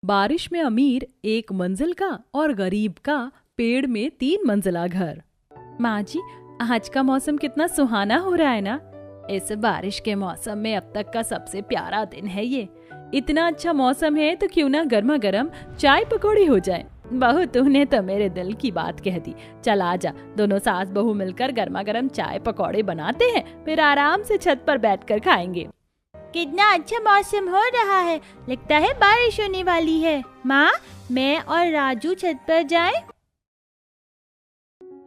बारिश में अमीर एक मंजिल का और गरीब का पेड़ में 3 मंजिला घर। माँ जी, आज का मौसम कितना सुहाना हो रहा है ना। इस बारिश के मौसम में अब तक का सबसे प्यारा दिन है ये। इतना अच्छा मौसम है तो क्यों ना गर्मा गर्म चाय पकौड़ी हो जाए। बहू, तूने तो मेरे दिल की बात कह दी। चल आजा, दोनों सास बहू मिलकर गर्मा गर्म चाय पकौड़े बनाते हैं, फिर आराम से छत पर बैठकर खाएंगे। कितना अच्छा मौसम हो रहा है, लगता है बारिश होने वाली है। माँ, मैं और राजू छत पर जाएं?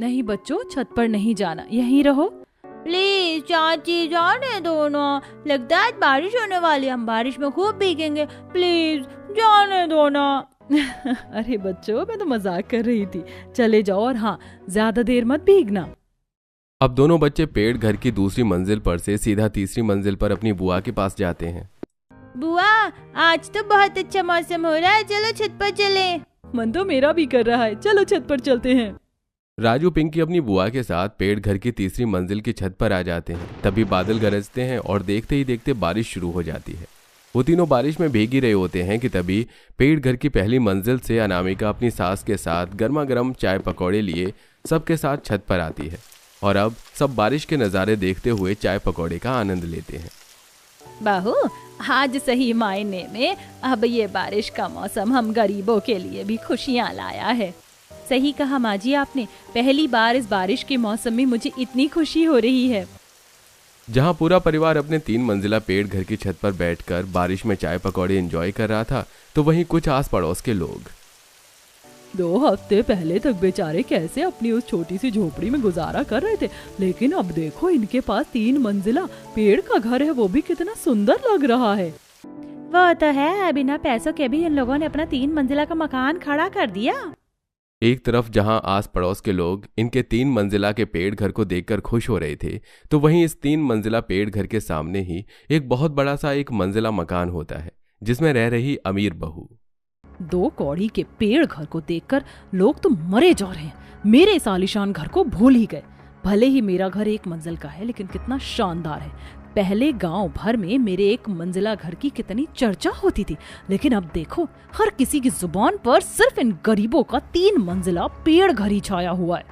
नहीं बच्चों, छत पर नहीं जाना, यहीं रहो। प्लीज चाची, जाने दो ना, लगता है बारिश होने वाली है, हम बारिश में खूब भीगेंगे। प्लीज जाने दो ना। अरे बच्चों, मैं तो मजाक कर रही थी। चले जाओ, और हाँ, ज्यादा देर मत भीगना। अब दोनों बच्चे पेड़ घर की दूसरी मंजिल पर से सीधा तीसरी मंजिल पर अपनी बुआ के पास जाते हैं। बुआ, आज तो बहुत अच्छा मौसम हो रहा है, चलो छत पर चले। मन तो मेरा भी कर रहा है, चलो छत पर चलते हैं। राजू पिंकी अपनी बुआ के साथ पेड़ घर की तीसरी मंजिल की छत पर आ जाते हैं। तभी बादल गरजते हैं और देखते ही देखते बारिश शुरू हो जाती है। वो तीनों बारिश में भीग ही रहे होते हैं कि तभी पेड़ घर की पहली मंजिल से अनामिका अपनी सास के साथ गर्मा गर्म चाय पकौड़े लिए सबके साथ छत पर आती है। और अब सब बारिश के नज़ारे देखते हुए चाय पकौड़े का आनंद लेते हैं। बहू, आज सही मायने में अब ये बारिश का मौसम हम गरीबों के लिए भी खुशियाँ लाया है। सही कहा माँ जी आपने, पहली बार इस बारिश के मौसम में मुझे इतनी खुशी हो रही है। जहाँ पूरा परिवार अपने 3 मंजिला पेड़ घर की छत पर बैठकर बारिश में चाय पकौड़े एंजॉय कर रहा था, तो वहीं कुछ आस पड़ोस के लोग 2 हफ्ते पहले तक बेचारे कैसे अपनी उस छोटी सी झोपड़ी में गुजारा कर रहे थे, लेकिन अब देखो इनके पास 3 मंजिला पेड़ का घर है, वो भी कितना सुंदर लग रहा है। वो तो है, बिना पैसों के भी इन लोगों ने अपना 3 मंजिला का मकान खड़ा कर दिया। एक तरफ जहां आस पड़ोस के लोग इनके 3 मंजिला के पेड़ घर को देखकर खुश हो रहे थे, तो वहीं इस 3 मंजिला पेड़ घर के सामने ही एक बहुत बड़ा सा 1 मंजिला मकान होता है, जिसमें रह रही अमीर बहू। 2 कौड़ी के पेड़ घर को देखकर लोग तो मरे जा रहे हैं। मेरे इस आलीशान घर को भूल ही गए। भले ही मेरा घर 1 मंजिल का है, लेकिन कितना शानदार है। पहले गांव भर में मेरे 1 मंजिला घर की कितनी चर्चा होती थी, लेकिन अब देखो हर किसी की जुबान पर सिर्फ इन गरीबों का 3 मंजिला पेड़ घर ही छाया हुआ है।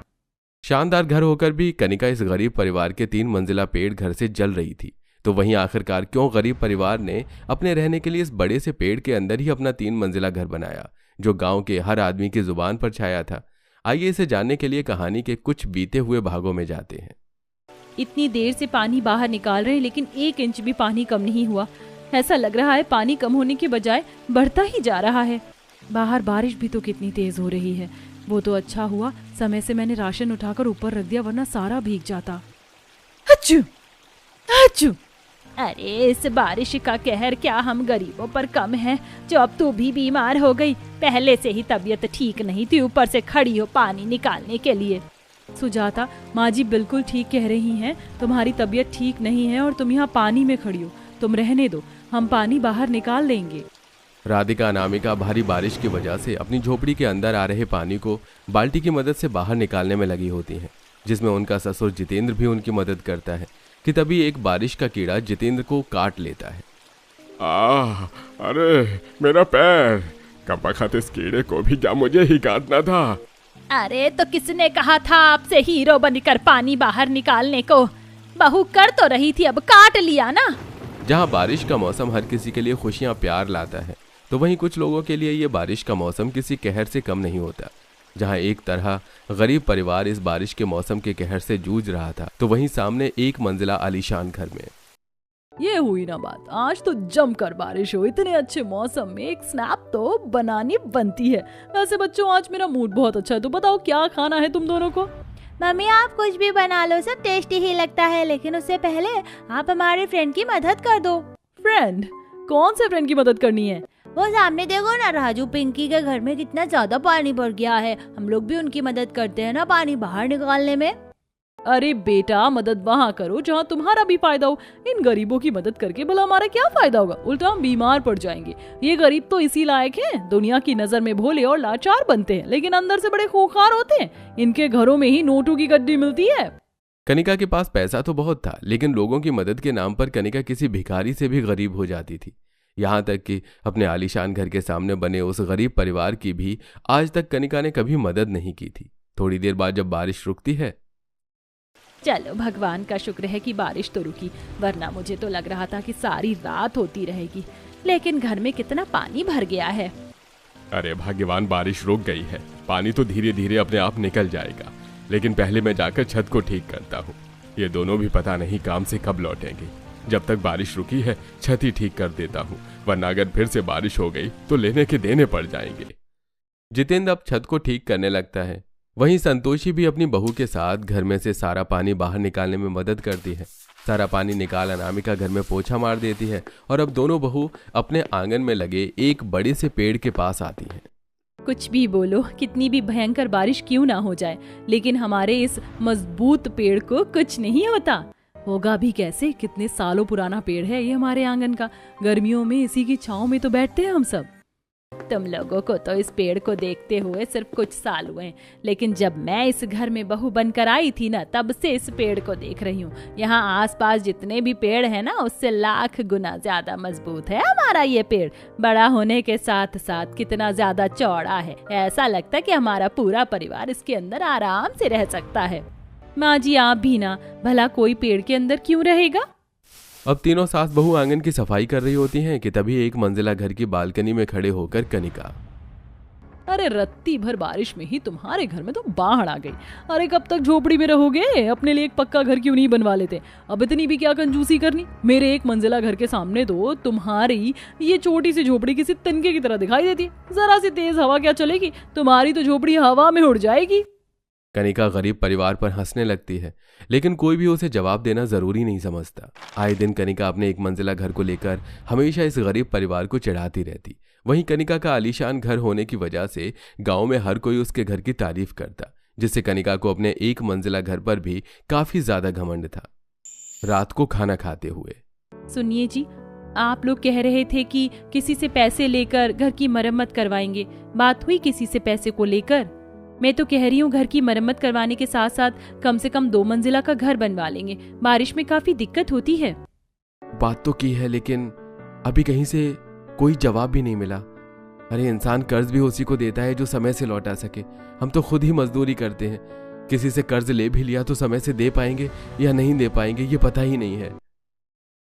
शानदार घर होकर भी कनिका इस गरीब परिवार के 3 मंजिला पेड़ घर से जल रही थी। तो वहीं आखिरकार क्यों गरीब परिवार ने अपने रहने के लिए इस बड़े से पेड़ के अंदर ही अपना 3 मंजिला घर बनाया, जो गांव के हर आदमी की जुबान पर छाया था। आइए इसे जानने के लिए कहानी के कुछ बीते हुए भागों में जाते हैं। इतनी देर से पानी बाहर निकाल रहे हैं, लेकिन 1 इंच भी पानी कम नहीं हुआ। ऐसा लग रहा है पानी कम होने के बजाय बढ़ता ही जा रहा है। बाहर बारिश भी तो कितनी तेज हो रही है। वो तो अच्छा हुआ समय से मैंने राशन उठाकर ऊपर रख दिया, वरना सारा भीग जाता। हच्चू हच्चू। अरे इस बारिश का कहर क्या हम गरीबों पर कम है, जो अब तू भी बीमार हो गई। पहले से ही तबीयत ठीक नहीं थी, ऊपर से खड़ी हो पानी निकालने के लिए। सुजाता, माँ जी बिल्कुल ठीक कह रही हैं। तुम्हारी तबीयत ठीक नहीं है और तुम यहाँ पानी में खड़ी हो। तुम रहने दो, हम पानी बाहर निकाल लेंगे। राधिका अनामिका भारी बारिश की वजह से अपनी झोपड़ी के अंदर आ रहे पानी को बाल्टी की मदद से बाहर निकालने में लगी होती हैं, जिसमें उनका ससुर जितेंद्र भी उनकी मदद करता है कि तभी एक बारिश का कीड़ा जितेंद्र को काट लेता है। अरे मेरा पैर, कब इस कीड़े को भी क्या मुझे ही काटना था। अरे तो किसने कहा था आपसे हीरो बनकर पानी बाहर निकालने को? बहू कर तो रही थी, अब काट लिया ना। जहाँ बारिश का मौसम हर किसी के लिए खुशियाँ प्यार लाता है, तो वहीं कुछ लोगों के लिए ये बारिश का मौसम किसी कहर से कम नहीं होता। जहाँ एक तरह गरीब परिवार इस बारिश के मौसम के कहर से जूझ रहा था, तो वहीं सामने 1 मंजिला आलीशान घर में ये हुई ना बात। आज तो जमकर बारिश हो। इतने अच्छे मौसम में एक स्नैप तो बनानी बनती है। वैसे बच्चों, आज मेरा मूड बहुत अच्छा है, तो बताओ क्या खाना है तुम दोनों को? मम्मी, आप कुछ भी बना लो, सब टेस्टी ही लगता है, लेकिन उससे पहले आप हमारे फ्रेंड की मदद कर दो। फ्रेंड? कौन से फ्रेंड की मदद करनी है? वो सामने देखो ना, राजू पिंकी के घर में कितना ज्यादा पानी भर गया है। हम लोग भी उनकी मदद करते हैं ना पानी बाहर निकालने में। अरे बेटा, मदद वहाँ करो जहाँ तुम्हारा भी फायदा हो। इन गरीबों की मदद करके भला हमारा क्या फायदा होगा? उल्टा हम बीमार पड़ जाएंगे। ये गरीब तो इसी लायक हैं, दुनिया की नजर में भोले और लाचार बनते हैं, लेकिन अंदर से बड़े खूंखार होते हैं। इनके घरों में ही नोटों की गड्डी मिलती है। कनिका के पास पैसा तो बहुत था, लेकिन लोगों की मदद के नाम पर कनिका किसी भिखारी से भी गरीब हो जाती थी। यहाँ तक कि अपने आलीशान घर के सामने बने उस गरीब परिवार की भी आज तक कनिका ने कभी मदद नहीं की थी। थोड़ी देर बाद जब बारिश रुकती है, चलो भगवान का शुक्र है कि बारिश तो रुकी, वरना मुझे तो लग रहा था कि सारी रात होती रहेगी। लेकिन घर में कितना पानी भर गया है। अरे भाग्यवान, बारिश रुक गई है। पानी तो धीरे धीरे अपने आप निकल जाएगा, लेकिन पहले मैं जाकर छत को ठीक करता हूँ। ये दोनों भी पता नहीं काम से कब लौटेंगे। जब तक बारिश रुकी है छत ही ठीक कर देता हूँ, वरना अगर फिर से बारिश हो गई तो लेने के देने पड़ जाएंगे। जितेंद्र अब छत को ठीक करने लगता है। वहीं संतोषी भी अपनी बहू के साथ घर में से सारा पानी बाहर निकालने में मदद करती है। सारा पानी निकाल अनामिका घर में पोछा मार देती है और अब दोनों बहू अपने आंगन में लगे एक बड़े से पेड़ के पास आती हैं। कुछ भी बोलो, कितनी भी भयंकर बारिश क्यों ना हो जाए, लेकिन हमारे इस मजबूत पेड़ को कुछ नहीं होता। होगा भी कैसे, कितने सालों पुराना पेड़ है ये हमारे आंगन का। गर्मियों में इसी की छांव में तो बैठते हैं हम सब। तुम लोगों को तो इस पेड़ को देखते हुए सिर्फ कुछ साल हुए, लेकिन जब मैं इस घर में बहू बनकर आई थी ना, तब से इस पेड़ को देख रही हूँ। यहाँ आसपास जितने भी पेड़ हैं ना, उससे लाख गुना ज्यादा मजबूत है हमारा ये पेड़। बड़ा होने के साथ साथ कितना ज्यादा चौड़ा है, ऐसा लगता है कि हमारा पूरा परिवार इसके अंदर आराम से रह सकता है। माँ जी आप भी ना, भला कोई पेड़ के अंदर क्यों रहेगा। अब तीनों सास बहू आंगन की सफाई कर रही होती हैं कि तभी एक मंजिला घर की बालकनी में खड़े होकर कनिका, अरे रत्ती भर बारिश में ही तुम्हारे घर में तो बाढ़ आ गई। अरे कब तक झोपड़ी में रहोगे, अपने लिए एक पक्का घर क्यों नहीं बनवा लेते। अब इतनी भी क्या कंजूसी करनी। मेरे एक मंजिला घर के सामने तो तुम्हारी ये छोटी सी झोपड़ी किसी तिनके की तरह दिखाई देती है। जरा सी तेज हवा क्या चलेगी, तुम्हारी तो झोपड़ी हवा में उड़ जाएगी। कनिका गरीब परिवार पर हंसने लगती है, लेकिन कोई भी उसे जवाब देना जरूरी नहीं समझता। आए दिन कनिका अपने एक मंजिला घर को लेकर हमेशा इस गरीब परिवार को चिढ़ाती रहती। वहीं कनिका का आलीशान घर होने की वजह से गांव में हर कोई उसके घर की तारीफ करता, जिससे कनिका को अपने एक मंजिला घर पर भी काफी ज्यादा घमंड था। रात को खाना खाते हुए, सुनिए जी, आप लोग कह रहे थे कि किसी से पैसे लेकर घर की मरम्मत करवाएंगे। बात हुई किसी से पैसे को लेकर? मैं तो कह रही हूँ घर की मरम्मत करवाने के साथ साथ कम से कम 2 मंजिला का घर बनवा लेंगे। बारिश में काफी दिक्कत होती है। बात तो की है, लेकिन अभी कहीं से कोई जवाब भी नहीं मिला। अरे इंसान कर्ज भी उसी को देता है जो समय से लौटा सके। हम तो खुद ही मजदूरी करते हैं, किसी से कर्ज ले भी लिया तो समय से दे पाएंगे या नहीं दे पाएंगे ये पता ही नहीं है।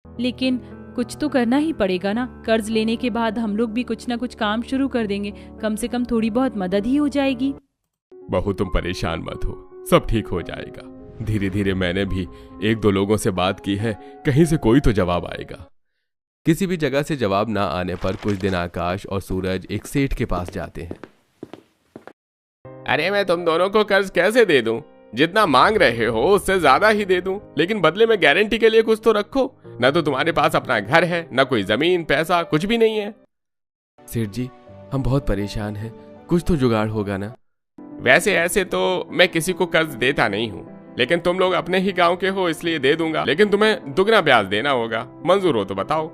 लेकिन कुछ तो करना ही पड़ेगा ना। कर्ज लेने के बाद हम लोग भी कुछ ना कुछ काम शुरू कर देंगे, कम से कम थोड़ी बहुत मदद ही हो जाएगी। बहू तुम परेशान मत हो, सब ठीक हो जाएगा। धीरे धीरे मैंने भी 1-2 लोगों से बात की है, कहीं से कोई तो जवाब आएगा। किसी भी जगह से जवाब ना आने पर कुछ दिन आकाश और सूरज एक सेठ के पास जाते हैं। अरे मैं तुम दोनों को कर्ज कैसे दे दूं? जितना मांग रहे हो उससे ज्यादा ही दे दूं, लेकिन बदले में गारंटी के लिए कुछ तो रखो। ना तो तुम्हारे पास अपना घर है, ना कोई जमीन पैसा, कुछ भी नहीं है। सेठ जी हम बहुत परेशान हैं, कुछ तो जुगाड़ होगा ना। वैसे ऐसे तो मैं किसी को कर्ज देता नहीं हूँ, लेकिन तुम लोग अपने ही गांव के हो इसलिए दे दूंगा, लेकिन तुम्हें दुगना ब्याज देना होगा। मंजूर हो तो बताओ।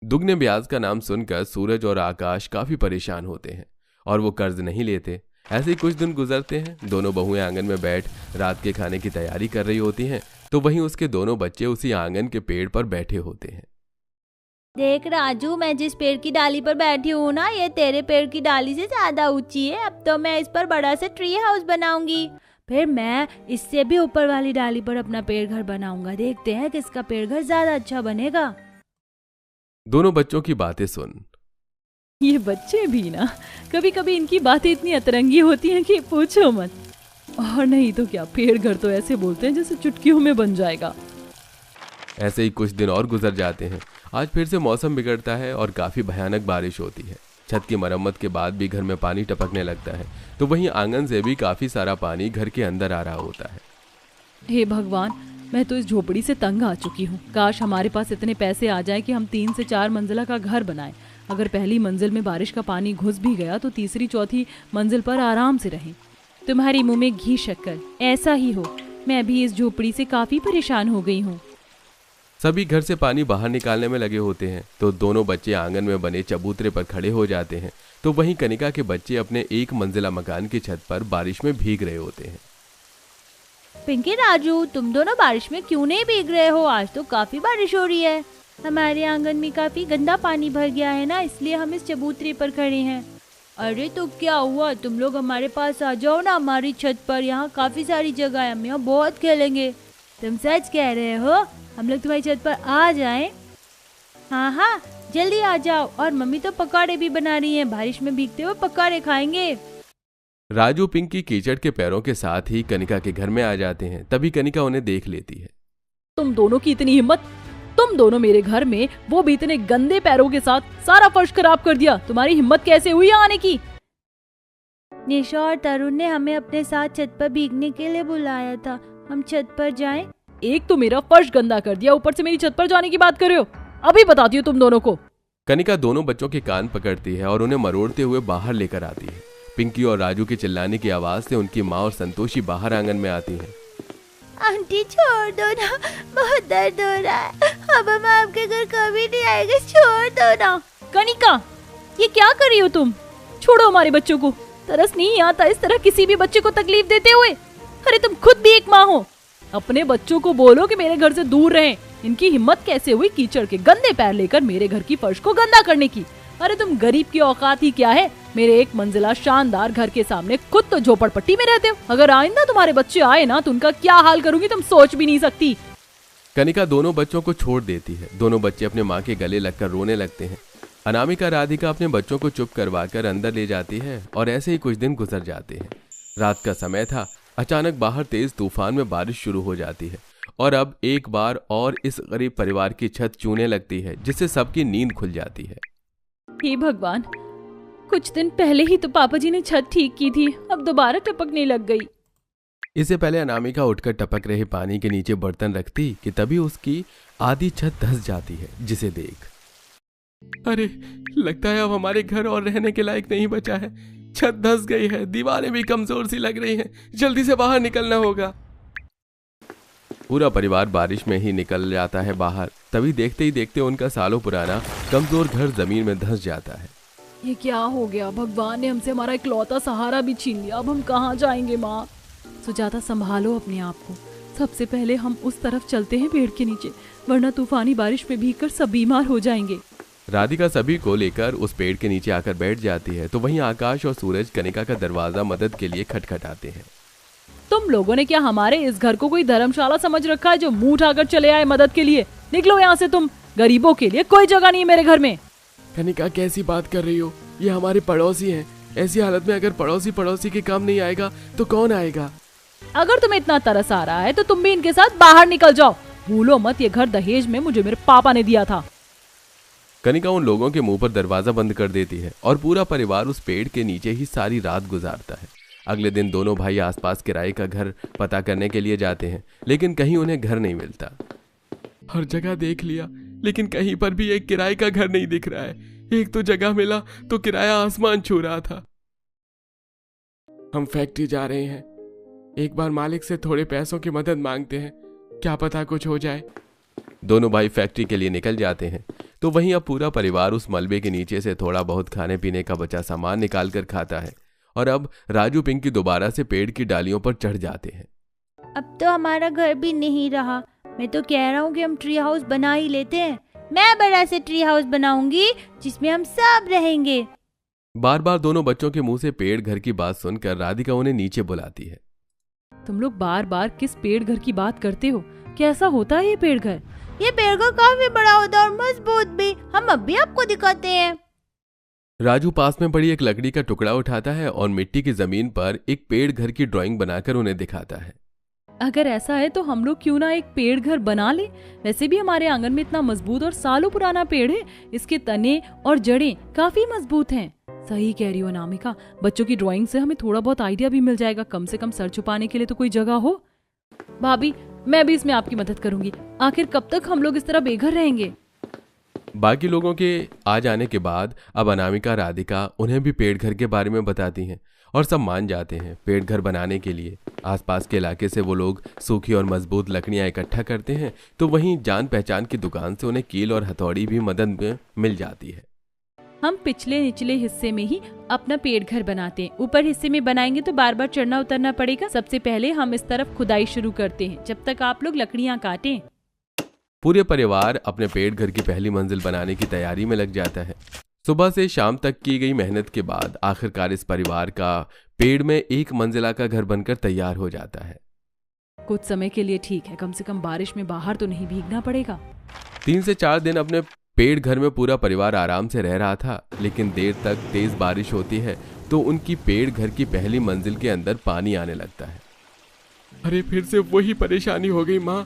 दुगने ब्याज का नाम सुनकर सूरज और आकाश काफी परेशान होते हैं और वो कर्ज नहीं लेते। ऐसे ही कुछ दिन गुजरते हैं। दोनों बहुएं आंगन में बैठ रात के खाने की तैयारी कर रही होती हैं, तो वहीं उसके दोनों बच्चे उसी आंगन के पेड़ पर बैठे होते हैं। देख राजू, मैं जिस पेड़ की डाली पर बैठी हूँ ना, ये तेरे पेड़ की डाली से ज्यादा ऊंची है। अब तो मैं इस पर बड़ा सा ट्री हाउस बनाऊंगी, फिर मैं इससे भी ऊपर वाली डाली पर अपना पेड़ घर बनाऊंगा। देखते हैं किसका पेड़ घर ज्यादा अच्छा बनेगा। दोनों बच्चों की बातें सुन, ये बच्चे भी ना, कभी कभी इनकी बातें इतनी अतरंगी होती हैं कि पूछो मत। और नहीं तो क्या, पेड़ घर तो ऐसे बोलते हैं जैसे चुटकियों में बन जाएगा। ऐसे ही कुछ दिन और गुजर जाते हैं। आज फिर से मौसम बिगड़ता है और काफी भयानक बारिश होती है। छत की मरम्मत के बाद भी घर में पानी टपकने लगता है, तो वहीं आंगन से भी काफी सारा पानी घर के अंदर आ रहा होता है। हे भगवान, मैं तो इस झोपड़ी से तंग आ चुकी हूँ। काश हमारे पास इतने पैसे आ जाए कि हम 3 से 4 मंजिला का घर बनाएं। अगर पहली मंजिल में बारिश का पानी घुस भी गया तो तीसरी चौथी मंजिल पर आराम से रहें। तुम्हारी मुंह में घी शक्कर, ऐसा ही हो। मैं भी इस झोपड़ी से काफी परेशान हो गई हूँ। सभी घर से पानी बाहर निकालने में लगे होते हैं, तो दोनों बच्चे आंगन में बने चबूतरे पर खड़े हो जाते हैं। तो वहीं कनिका के बच्चे अपने 1 मंजिला मकान की छत पर बारिश में भीग रहे होते हैं। पिंकी राजू, तुम दोनों बारिश में क्यों नहीं भीग रहे हो? आज तो काफी बारिश हो रही है। हमारे आंगन में काफी गंदा पानी भर गया है ना, इसलिए हम इस चबूतरे पर खड़े हैं। अरे तो क्या हुआ, तुम लोग हमारे पास आ जाओ ना, हमारी छत पर, यहाँ काफी सारी जगह है, हम यहाँ बहुत खेलेंगे। तुम सच कह रहे हो, हम लोग तुम्हारी छत पर आ जाएं? हाँ हाँ जल्दी आ जाओ, और मम्मी तो पकौड़े भी बना रही हैं, बारिश में भीगते हुए पकौड़े खाएंगे। राजू पिंकी कीचड़ के पैरों के साथ ही कनिका के घर में आ जाते हैं। तभी कनिका उन्हें देख लेती है। तुम दोनों की इतनी हिम्मत, तुम दोनों मेरे घर में, वो भी इतने गंदे पैरों के साथ, सारा फर्श खराब कर दिया। तुम्हारी हिम्मत कैसे हुई यहाँ आने की? निशा और तरुण ने हमें अपने साथ छत पर भीगने के लिए बुलाया था, हम छत पर जाएं? एक तो मेरा फर्श गंदा कर दिया, ऊपर से मेरी छत पर जाने की बात कर रहे हो। अभी बताती हूँ तुम दोनों को। कनिका दोनों बच्चों के कान पकड़ती है और उन्हें मरोड़ते हुए बाहर लेकर आती है। पिंकी और राजू के चिल्लाने की आवाज से उनकी माँ और संतोषी बाहर आंगन में आती हैं। आंटी छोड़ दो ना, बहुत दर्द हो रहा है, अब हम आपके घर कभी नहीं आएंगे, छोड़ दो ना। कनिका, ये क्या कर रही हो तुम? छोड़ो हमारे बच्चों को, तरस नहीं आता इस तरह किसी भी बच्चे को तकलीफ देते हुए। अरे तुम खुद भी एक माँ हो, अपने बच्चों को बोलो कि मेरे घर से दूर रहें। इनकी हिम्मत कैसे हुई कीचड़ के गंदे पैर लेकर मेरे घर की फर्श को गंदा करने की? अरे तुम गरीब की औकात ही क्या है? मेरे एक मंजिला शानदार घर के सामने खुद तो झोपड़पट्टी में रहते हो। अगर आइंदा तुम्हारे बच्चे आए ना तो उनका क्या हाल करूंगी तुम सोच भी नहीं सकती। कनिका दोनों बच्चों को छोड़ देती है। दोनों बच्चे अपने माँ के गले लगकर रोने लगते हैं। अनामिका राधिका अपने बच्चों को चुप करवाकर अंदर ले जाती है और ऐसे ही कुछ दिन गुजर जाते हैं। रात का समय था। अचानक बाहर तेज तूफान में बारिश शुरू हो जाती है और अब एक बार और इस गरीब परिवार की छत चूने लगती है, जिससे सबकी नींद खुल जाती है। हे भगवान, कुछ दिन पहले ही तो पापा जी ने छत ठीक की थी, अब दोबारा टपकने लग गई। इससे पहले अनामिका उठकर टपक रहे पानी के नीचे बर्तन रखती कि तभी उसकी आधी छत धंस जाती है, जिसे देख अरे लगता है अब हमारे घर और रहने के लायक नहीं बचा है। छत धंस गई है, दीवारें भी कमजोर सी लग रही हैं, जल्दी से बाहर निकलना होगा। पूरा परिवार बारिश में ही निकल जाता है बाहर। तभी देखते ही देखते उनका सालों पुराना कमजोर घर जमीन में धंस जाता है। ये क्या हो गया? भगवान ने हमसे हमारा इकलौता सहारा भी छीन लिया, अब हम कहाँ जाएंगे? माँ सुजाता, संभालो अपने आप को। सबसे पहले हम उस तरफ चलते हैं पेड़ के नीचे, वरना तूफानी बारिश में भीगकर सब बीमार हो जाएंगे। राधिका सभी को लेकर उस पेड़ के नीचे आकर बैठ जाती है तो वहीं आकाश और सूरज कनिका का दरवाजा मदद के लिए खटखटाते हैं। तुम लोगों ने क्या हमारे इस घर को कोई धर्मशाला समझ रखा है जो मुंह उठाकर चले आए मदद के लिए? निकलो यहाँ से तुम, गरीबों के लिए कोई जगह नहीं है मेरे घर में। कनिका कैसी बात कर रही हो, ये हमारे पड़ोसी हैं। ऐसी हालत में अगर पड़ोसी के काम नहीं आएगा तो कौन आएगा? अगर तुम्हें इतना तरस आ रहा है तो तुम भी इनके साथ बाहर निकल जाओ। भूलो मत, ये घर दहेज में मुझे मेरे पापा ने दिया था। कनिका उन लोगों के मुंह पर दरवाजा बंद कर देती है और पूरा परिवार उस पेड़ के नीचे ही सारी रात गुजारता है। अगले दिन दोनों भाई आसपास किराए का घर पता करने के लिए जाते हैं, लेकिन कहीं उन्हें घर नहीं मिलता। हर जगह देख लिया, लेकिन कहीं पर भी एक किराए का घर नहीं दिख रहा है। एक तो जगह मिला तो किराया आसमान छू रहा था। हम फैक्ट्री जा रहे हैं, एक बार मालिक से थोड़े पैसों की मदद मांगते हैं, क्या पता कुछ हो जाए। दोनों भाई फैक्ट्री के लिए निकल जाते हैं तो वहीं अब पूरा परिवार उस मलबे के नीचे से थोड़ा बहुत खाने पीने का बचा सामान निकाल कर खाता है। और अब राजू पिंकी दोबारा से पेड़ की डालियों पर चढ़ जाते हैं। अब तो हमारा घर भी नहीं रहा, मैं तो कह रहा हूँ कि हम ट्री हाउस बना ही लेते हैं। मैं बड़ा से ट्री हाउस बनाऊंगी जिसमें हम सब रहेंगे। बार बार दोनों बच्चों के मुंह से पेड़ घर की बात सुनकर राधिका उन्हें नीचे बुलाती है। तुम लोग बार बार किस पेड़ घर की बात करते हो? कैसा होता है ये पेड़ घर? ये पेड़ घर काफी बड़ा होता है और मजबूत भी, हम अब भी आपको दिखाते हैं। राजू पास में पड़ी एक लकड़ी का टुकड़ा उठाता है और मिट्टी की जमीन पर एक पेड़ घर की ड्राइंग बनाकर उन्हें दिखाता है। अगर ऐसा है तो हम लोग क्यों ना एक पेड़ घर बना ले? वैसे भी हमारे आंगन में इतना मजबूत और सालों पुराना पेड़ है, इसके तने और जड़ें काफी मजबूत हैं। सही कह रही हो अनामिका, बच्चों की ड्राइंग से हमें थोड़ा बहुत आइडिया भी मिल जाएगा, कम से कम सर छुपाने के लिए तो कोई जगह हो। भाभी, मैं भी इसमें आपकी मदद करूंगी। आखिर कब तक हम लोग इस तरह बेघर रहेंगे? बाकी लोगों के आ जाने के बाद अब अनामिका राधिका उन्हें भी पेड़ घर के बारे में बताती हैं और सब मान जाते हैं। पेड़ घर बनाने के लिए आसपास के इलाके से वो लोग सूखी और मजबूत लकड़ियां इकट्ठा करते हैं तो वहीं जान पहचान की दुकान से उन्हें कील और हथौड़ी भी मदद में मिल जाती है। हम पिछले निचले हिस्से में ही अपना पेड़ घर बनाते हैं, ऊपर हिस्से में बनाएंगे तो बार बार चढ़ना उतरना पड़ेगा। सबसे पहले हम इस तरफ खुदाई शुरू करते हैं, जब तक आप लोग लकड़ियां काटें। पूरे परिवार अपने पेड़ घर की पहली मंजिल बनाने की तैयारी में लग जाता है। सुबह से शाम तक की गई मेहनत के बाद आखिरकार इस परिवार का पेड़ में एक मंजिला का घर बनकर तैयार हो जाता है। कुछ समय के लिए ठीक है, कम से कम बारिश में बाहर तो नहीं भीगना पड़ेगा। 3 से 4 दिन अपने पेड़ घर में पूरा परिवार आराम से रह रहा था, लेकिन देर तक तेज बारिश होती है तो उनकी पेड़ घर की पहली मंजिल के अंदर पानी आने लगता है। अरे फिर से वही परेशानी हो गई माँ,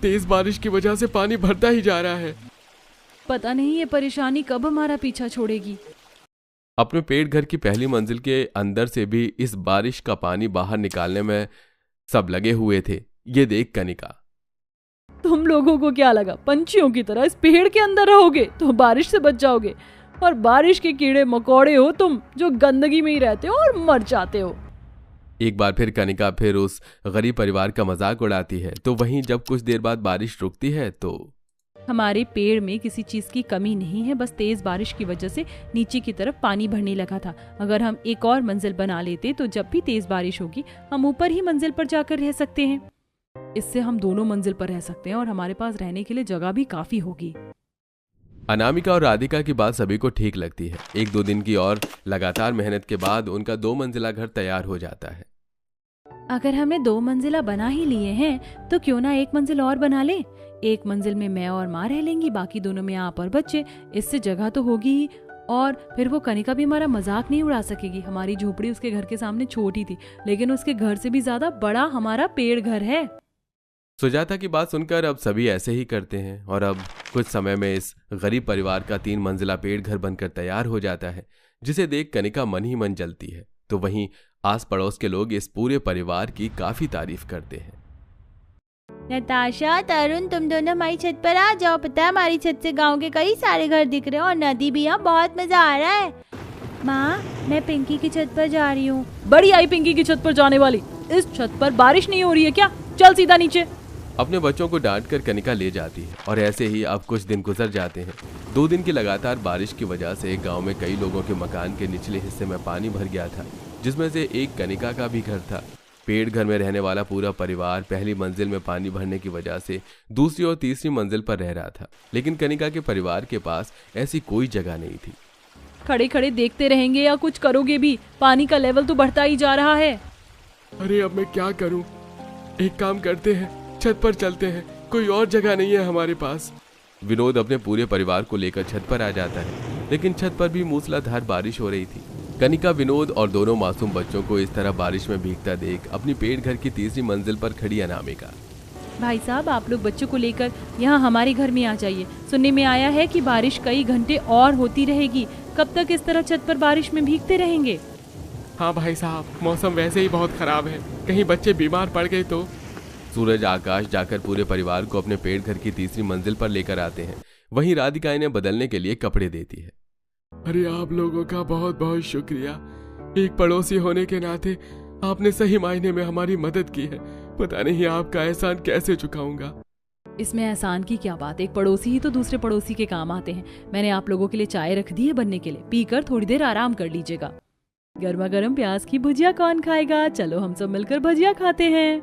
तेज बारिश की वजह से पानी भरता ही जा रहा है। पता नहीं ये परेशानी कब हमारा पीछा छोड़ेगी। अपने पेड़ घर की पहली मंजिल के अंदर से भी इस बारिश का पानी बाहर निकालने में सब लगे हुए थे। ये देख कनिका, तुम लोगों को क्या लगा पंछियों की तरह इस पेड़ के अंदर रहोगे तो बारिश से बच जाओगे? और बारिश के कीड़े मकोड़े हो तुम, जो गंदगी में ही रहते हो और मर जाते हो। एक बार फिर कनिका फिर उस गरीब परिवार का मजाक उड़ाती है। तो वहीं जब कुछ देर बाद बारिश रुकती है तो हमारे पेड़ में किसी चीज की कमी नहीं है, बस तेज बारिश की वजह से नीचे की तरफ पानी भरने लगा था। अगर हम एक और मंजिल बना लेते तो जब भी तेज बारिश होगी हम ऊपर ही मंजिल पर जाकर रह सकते हैं। इससे हम दोनों मंजिल पर रह सकते हैं और हमारे पास रहने के लिए जगह भी काफी होगी। अनामिका और राधिका की बात सभी को ठीक लगती है। 1-2 दिन की और लगातार मेहनत के बाद उनका 2 मंजिला घर तैयार हो जाता है। अगर हमने 2 मंजिला बना ही लिए हैं तो क्यों ना 1 मंजिल और बना ले। 1 मंजिल में मैं और माँ रह लेंगी, बाकी दोनों में आप और बच्चे। इससे जगह तो होगी ही, और फिर वो कनिका भी हमारा मजाक नहीं उड़ा सकेगी। हमारी झोपड़ी उसके घर के सामने छोटी थी, लेकिन उसके घर से भी ज्यादा बड़ा हमारा पेड़ घर है। सुजाता की बात सुनकर अब सभी ऐसे ही करते हैं और अब कुछ समय में इस गरीब परिवार का 3 मंजिला पेड़ घर बनकर तैयार हो जाता है, जिसे देख कनिका मन ही मन जलती है। तो वहीं आस पड़ोस के लोग इस पूरे परिवार की काफी तारीफ करते हैं। नताशा, तरुण, तुम दोनों हमारी छत पर आ जाओ। पता है हमारी छत से गांव के कई सारे घर दिख रहे हैं और नदी भी है, बहुत मजा आ रहा है। माँ, मैं पिंकी की छत पर जा रही हूँ। बड़ी आई पिंकी की छत पर जाने वाली। इस छत पर बारिश नहीं हो रही है क्या? चल सीधा नीचे। अपने बच्चों को डांट कर कनिका ले जाती है और ऐसे ही अब कुछ दिन गुजर जाते हैं। 2 दिन की लगातार बारिश की वजह से गांव में कई लोगों के मकान के निचले हिस्से में पानी भर गया था, जिसमें से एक कनिका का भी घर था। पेड़ घर में रहने वाला पूरा परिवार पहली मंजिल में पानी भरने की वजह से दूसरी और तीसरी मंजिल पर रह रहा था, लेकिन कनिका के परिवार के पास ऐसी कोई जगह नहीं थी। खड़े खड़े देखते रहेंगे या कुछ करोगे भी? पानी का लेवल तो बढ़ता ही जा रहा है। अरे अब मैं क्या करूं? एक काम करते हैं, छत पर चलते हैं, कोई और जगह नहीं है हमारे पास। विनोद अपने पूरे परिवार को लेकर छत पर आ जाता है, लेकिन छत पर भी मूसलाधार बारिश हो रही थी। कनिका, विनोद और दोनों मासूम बच्चों को इस तरह बारिश में भीगता देख अपनी पेड़ घर की तीसरी मंजिल पर खड़ी अनामिका, भाई साहब, आप लोग बच्चों को लेकर यहाँ हमारे घर में आ जाइए। सुनने में आया है कि बारिश कई घंटे और होती रहेगी। कब तक इस तरह छत पर बारिश में भीगते रहेंगे? हाँ भाई साहब, मौसम वैसे ही बहुत खराब है, कहीं बच्चे बीमार पड़ गए तो। सूरज आकाश जाकर पूरे परिवार को अपने पेड़ घर की तीसरी मंजिल पर लेकर आते हैं। वहीं राधिका इन्हें बदलने के लिए कपड़े देती है। अरे आप लोगों का बहुत बहुत शुक्रिया। एक पड़ोसी होने के नाते आपने सही मायने में हमारी मदद की है। पता नहीं आपका एहसान कैसे चुकाऊंगा। इसमें एहसान की क्या बात, एक पड़ोसी ही तो दूसरे पड़ोसी के काम आते हैं। मैंने आप लोगों के लिए चाय रख दी है बनने के लिए, पीकर थोड़ी देर आराम कर लीजिएगा। गर्मा गर्म प्याज की भुजिया कौन खाएगा? चलो हम सब मिलकर भुजिया खाते हैं।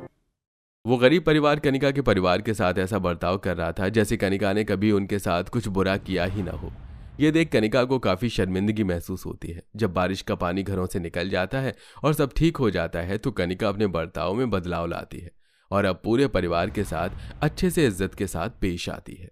वो गरीब परिवार कनिका के परिवार के साथ ऐसा बर्ताव कर रहा था जैसे कनिका ने कभी उनके साथ कुछ बुरा किया ही ना हो। ये देख कनिका को काफी शर्मिंदगी महसूस होती है। जब बारिश का पानी घरों से निकल जाता है और सब ठीक हो जाता है तो कनिका अपने बर्ताव में बदलाव लाती है और अब पूरे परिवार के साथ अच्छे से इज्जत के साथ पेश आती है।